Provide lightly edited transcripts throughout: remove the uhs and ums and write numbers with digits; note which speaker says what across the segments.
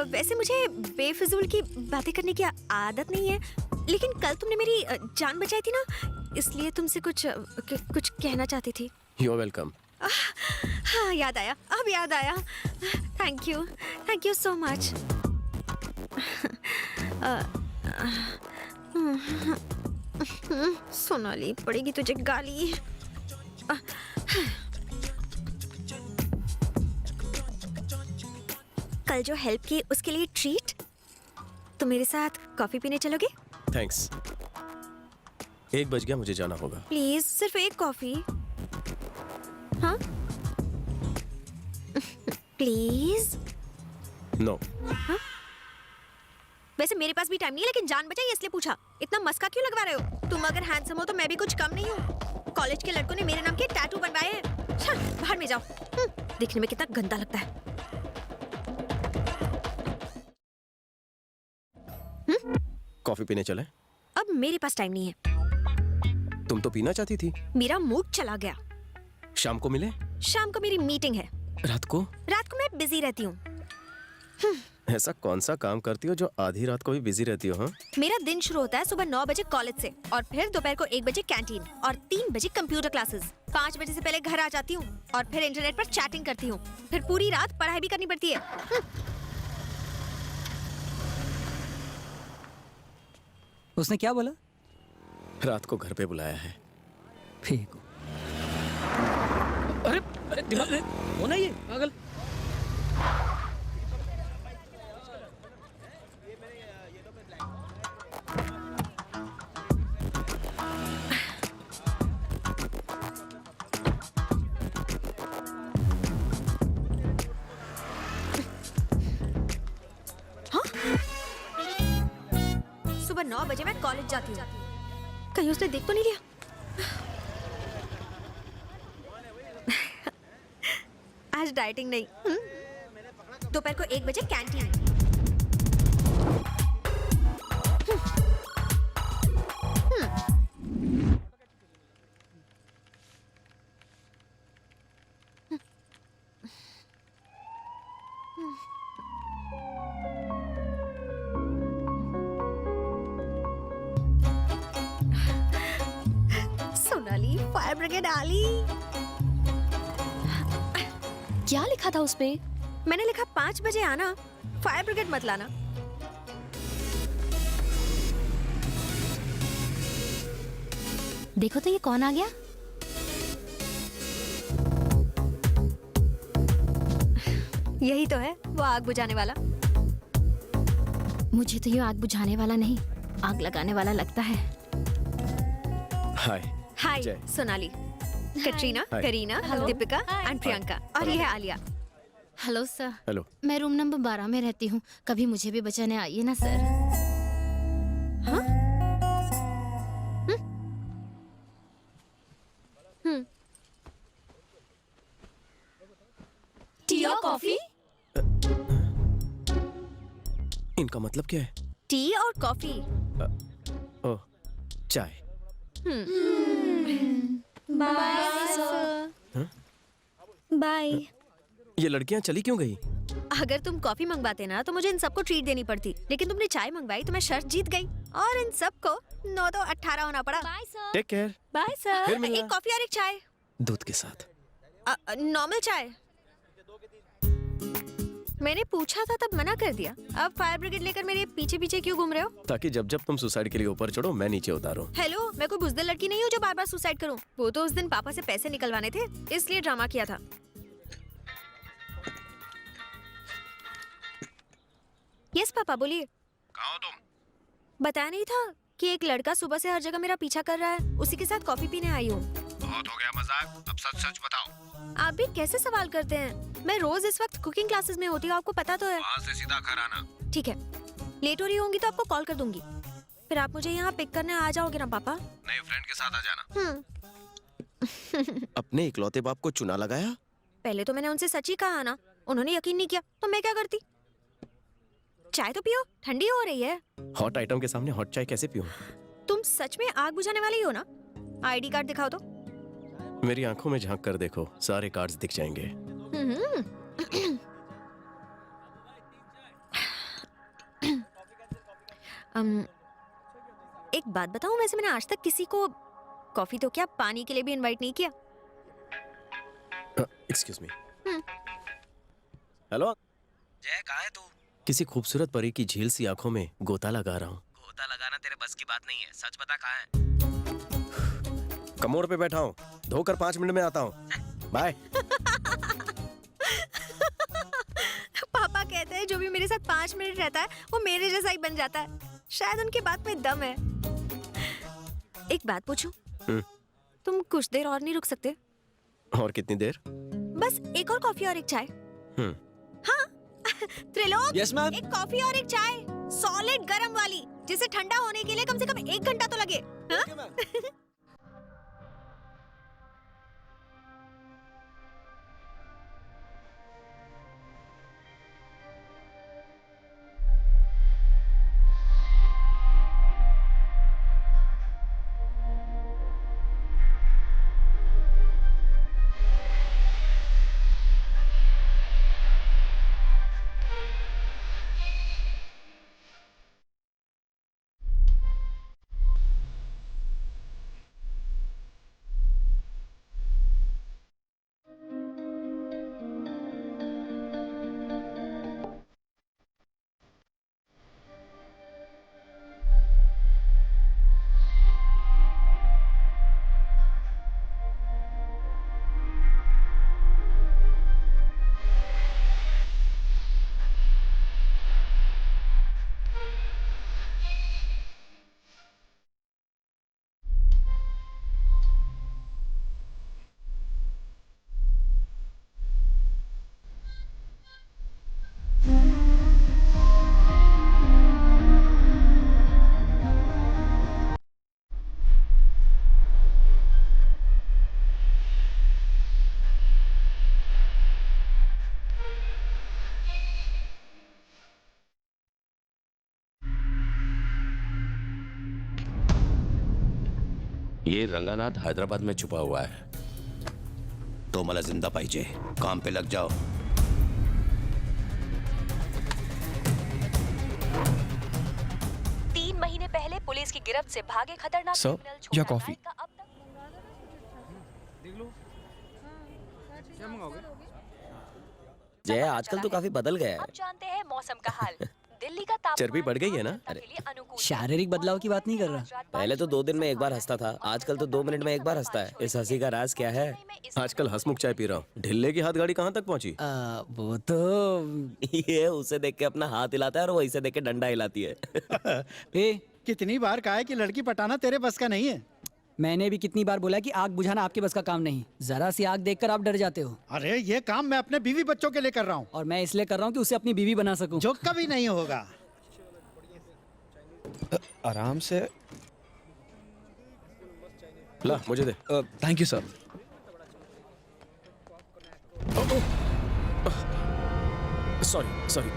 Speaker 1: वैसे मुझे बेफिजूल की बातें करने की आदत नहीं है, लेकिन कल तुमने मेरी जान बचाई थी ना, इसलिए तुमसे कुछ कहना चाहती थी।
Speaker 2: You are welcome.
Speaker 1: हाँ, याद आया, अब याद आया। Thank you so much. Sonali, पड़ेगी तुझे गाली। कल जो हेल्प की उसके लिए ट्रीट। तुम मेरे साथ कॉफी पीने चलोगे?
Speaker 2: थैंक्स। 1 बज गया, मुझे जाना होगा।
Speaker 1: प्लीज, सिर्फ एक कॉफी। हाँ प्लीज।
Speaker 2: नो।
Speaker 1: हाँ? वैसे मेरे पास भी टाइम नहीं है, लेकिन जान बचाई इसलिए पूछा। इतना मस्का क्यों लगवा रहे हो? तुम अगर हैंडसम हो तो मैं भी कुछ कम नहीं हूँ। कॉलेज के लड़कों ने मेरे नाम के टैटू बनवाए हैं। चल बाहर में जाओ। दिखने में कितना गंदा लगता है।
Speaker 2: कॉफी पीने चले?
Speaker 1: अब मेरे पास टाइम नहीं है।
Speaker 2: तुम तो पीना चाहती थी।
Speaker 1: मेरा मूड चला गया।
Speaker 2: शाम को मिले?
Speaker 1: शाम को मेरी मीटिंग है।
Speaker 2: रात को
Speaker 1: मैं बिजी रहती हूँ।
Speaker 2: ऐसा कौन सा काम करती हो जो आधी रात को भी बिजी रहती हो? हाँ,
Speaker 1: मेरा दिन शुरू होता है सुबह 9 बजे कॉलेज से, और फिर दोपहर को 1 बजे कैंटीन, और 3 बजे कंप्यूटर क्लासेस। 5 बजे से पहले घर आ जाती हूँ, और फिर इंटरनेट पर चैटिंग करती हूँ। फिर पूरी रात पढ़ाई भी करनी पड़ती है।
Speaker 3: उसने क्या बोला?
Speaker 2: रात को घर पे बुलाया है।
Speaker 3: फेंको। अरे अरे दिमाग होना ये पागल।
Speaker 1: सुबह 9 बजे मैं कॉलेज जाती हूँ। कहीं उसने देख तो नहीं लिया? आज डाइटिंग नहीं। दोपहर को 1 बजे कैंटीन। सोनाली, फायर ब्रिगेड आली।
Speaker 4: क्या लिखा था उसपे?
Speaker 1: मैंने लिखा 5 बजे आना, फायर ब्रिगेड मत लाना।
Speaker 4: देखो तो ये कौन आ गया?
Speaker 1: यही तो है वो आग बुझाने वाला।
Speaker 4: मुझे तो ये आग बुझाने वाला नहीं, आग लगाने वाला लगता है।
Speaker 2: Hi.
Speaker 1: Hi
Speaker 2: Jai.
Speaker 1: Sonali, Katrina,
Speaker 2: hi.
Speaker 1: Kareena, Deepika and Priyanka, और ये है आलिया।
Speaker 4: Hello sir.
Speaker 2: हेलो।
Speaker 4: मैं रूम नंबर 12 में रहती हूँ, कभी मुझे भी बचाने आइए ना सर।
Speaker 1: हाँ?
Speaker 4: टी और कॉफी?
Speaker 2: इनका मतलब क्या है?
Speaker 1: टी और कॉफी।
Speaker 2: ओह, चाय।
Speaker 1: Bye sir. बाय।
Speaker 2: ये लड़कियां चली क्यों गई?
Speaker 1: अगर तुम कॉफी मंगवाते ना तो मुझे इन सबको ट्रीट देनी पड़ती, लेकिन तुमने चाय मंगवाई तो मैं शर्त जीत गई, और इन सबको 9 तो 18 होना पड़ा।
Speaker 4: Bye sir.
Speaker 2: Take care.
Speaker 1: Bye
Speaker 2: फिर
Speaker 1: सर।
Speaker 2: मिलना।
Speaker 1: एक कॉफी और एक चाय।
Speaker 2: दूध के साथ।
Speaker 1: नॉर्मल चाय। मैंने पूछा था तब मना कर दिया। अब फायर ब्रिगेड लेकर मेरे पीछे पीछे क्यों घूम रहे हो?
Speaker 2: ताकि जब जब तुम सुसाइड के लिए ऊपर चढ़ो मैं नीचे उतारूं।
Speaker 1: हेलो, मैं कोई बुज़दिल लड़की नहीं हूँ जो बार बार सुसाइड करूँ। वो तो उस दिन पापा से पैसे निकलवाने थे, इसलिए ड्रामा किया था। यस पापा, बोलिए।
Speaker 5: कहाँ हो तुम?
Speaker 1: बताया नहीं था कि एक लड़का सुबह से हर जगह मेरा पीछा कर रहा है, उसी के साथ कॉफी पीने आई हूँ।
Speaker 5: बहुत हो गया मजाक, अब सच सच बताओ।
Speaker 1: आप भी कैसे सवाल करते हैं? मैं रोज इस वक्त कुकिंग क्लासेस में होती हूँ, आपको पता तो है।
Speaker 5: वहाँ से सीधा घर आना।
Speaker 1: ठीक है, लेट हो रही होंगी तो आपको कॉल कर दूंगी, फिर आप मुझे यहाँ पिक करने आ जाओगे ना पापा?
Speaker 5: नए फ्रेंड के साथ आ जाना।
Speaker 2: अपने इकलौते बाप को चुना लगाया।
Speaker 1: पहले तो मैंने उनसे सच ही कहा ना, उन्होंने यकीन नहीं किया तो मैं क्या करती? चाय तो पियो, ठंडी हो रही है।
Speaker 2: हॉट आइटम के सामने हॉट चाय कैसे पीऊं?
Speaker 1: तुम सच में आग बुझाने वाले ही हो ना? आईडी कार्ड दिखाओ तो।
Speaker 2: मेरी आंखों में झांक कर देखो, सारे कार्ड्स दिख जाएंगे।
Speaker 1: एक बात बताऊं, वैसे मैंने आज तक किसी को कॉफी तो क्या पानी के लिए भी इनवाइट नहीं किया।
Speaker 2: Excuse me. हेलो
Speaker 3: जय, कहाँ है तू?
Speaker 2: किसी खूबसूरत परी की झील सी आंखों में गोता लगा रहा हूँ।
Speaker 3: गोता लगाना तेरे बस की बात नहीं है, सच बता कहाँ है?
Speaker 2: कमोड पे बैठा हूँ, धोकर 5 मिनट में आता हूँ। बाय।
Speaker 1: पापा कहते हैं जो भी मेरे साथ 5 मिनट रहता है वो मेरे जैसा ही बन जाता है। शायद उनकी बात में दम है। एक बात पूछूं? तुम कुछ देर और नहीं रुक सकते?
Speaker 2: और कितनी देर?
Speaker 1: बस एक और कॉफी और एक चाय। हाँ त्रिलोक,
Speaker 3: Yes, ma'am.
Speaker 1: एक कॉफी और एक चाय, सॉलिड गरम वाली, जिसे ठंडा होने के लिए कम से कम 1 घंटा तो लगे। हाँ?
Speaker 6: ये रंगानाथ हैदराबाद में छुपा हुआ है। तो मला जिंदा पाहिजे, काम पे लग जाओ।
Speaker 7: तीन महीने पहले पुलिस की गिरफ्त से भागे खतरनाक
Speaker 2: Sir,
Speaker 7: क्रिमिनल
Speaker 2: your
Speaker 7: छोटा
Speaker 2: coffee.
Speaker 7: नायक का अब तक
Speaker 3: जय, आजकल तो काफी बदल गया है।
Speaker 7: अब जानते हैं मौसम का हाल। दिल्ली का तापमान
Speaker 2: चर्बी बढ़ गई है ना?
Speaker 7: जनता के लिए अनुकूल है।
Speaker 3: शारीरिक बदलाव की बात नहीं कर रहा।
Speaker 8: पहले तो 2 दिन में एक बार हंसता था, आजकल तो 2 मिनट में एक बार हंसता है। इस हंसी का राज क्या है?
Speaker 2: आजकल हंसमुख चाय पी रहा हूँ। ढिल्ले की हाथ गाड़ी कहाँ तक पहुँची?
Speaker 3: वो तो
Speaker 8: ये उसे देख के अपना हाथ हिलाता है और वो इसे देख के डंडा हिलाती है।
Speaker 3: ए,
Speaker 9: कितनी बार कहा है कि लड़की पटाना तेरे बस का नहीं है।
Speaker 3: मैंने भी कितनी बार बोला कि आग बुझाना आपके बस का काम नहीं। जरा सी आग देखकर आप डर जाते हो।
Speaker 9: अरे ये काम मैं अपने बीवी बच्चों के लिए कर रहा हूँ,
Speaker 3: और मैं इसलिए कर रहा हूँ कि उसे अपनी बीवी बना सकूं।
Speaker 9: जो कभी नहीं होगा।
Speaker 10: आराम से।
Speaker 2: ला मुझे दे।
Speaker 10: Thank you sir.
Speaker 2: Sorry sorry,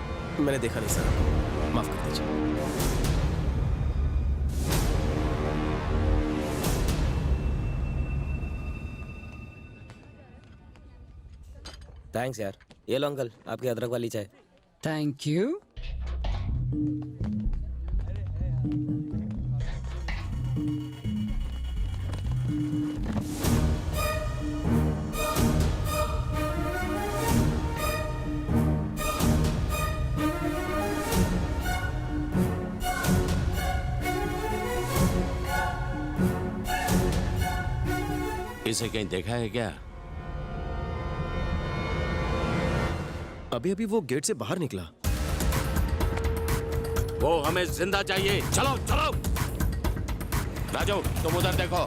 Speaker 2: मैंने देखा नहीं सर, माफ कर दीजिए।
Speaker 8: थैंक्स यार। ये लो अंकल, आपकी अदरक वाली चाय।
Speaker 3: Thank you.
Speaker 6: इसे कहीं देखा है क्या?
Speaker 2: अभी अभी वो गेट से बाहर निकला।
Speaker 6: वो हमें जिंदा चाहिए। चलो चलो। राजू, तुम उधर देखो।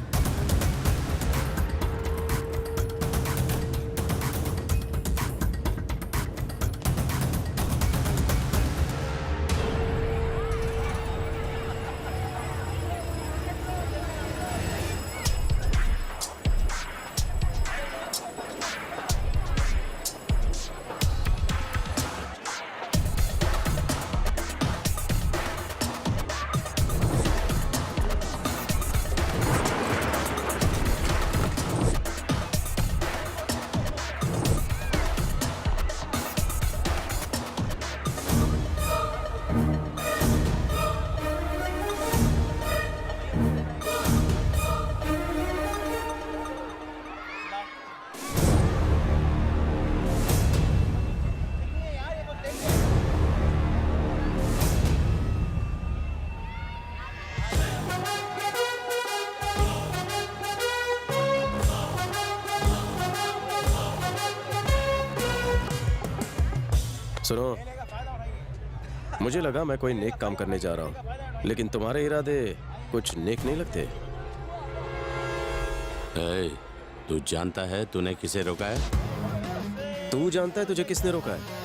Speaker 2: सुनो, मुझे लगा मैं कोई नेक काम करने जा रहा हूँ, लेकिन तुम्हारे इरादे कुछ नेक नहीं लगते।
Speaker 6: ए, तू जानता है तूने किसे रोका है?
Speaker 2: तू जानता है तुझे किसने रोका है?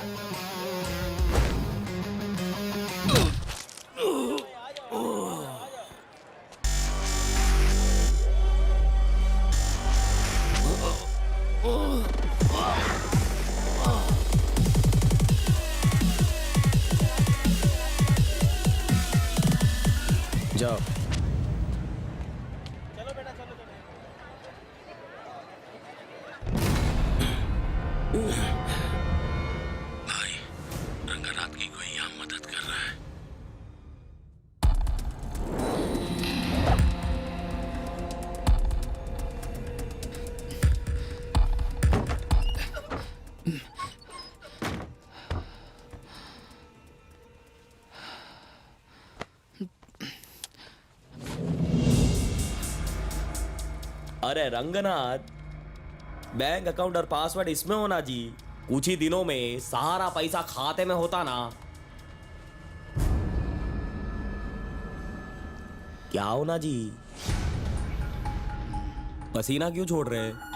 Speaker 2: जाओ।
Speaker 6: भाई, रंगनाथ की कोई यहाँ मदद कर रहा है।
Speaker 8: अरे रंगनाथ, बैंक अकाउंट और पासवर्ड इसमें होना जी। कुछ ही दिनों में सारा पैसा खाते में होता ना। क्या होना जी? पसीना क्यों छोड़ रहे हैं?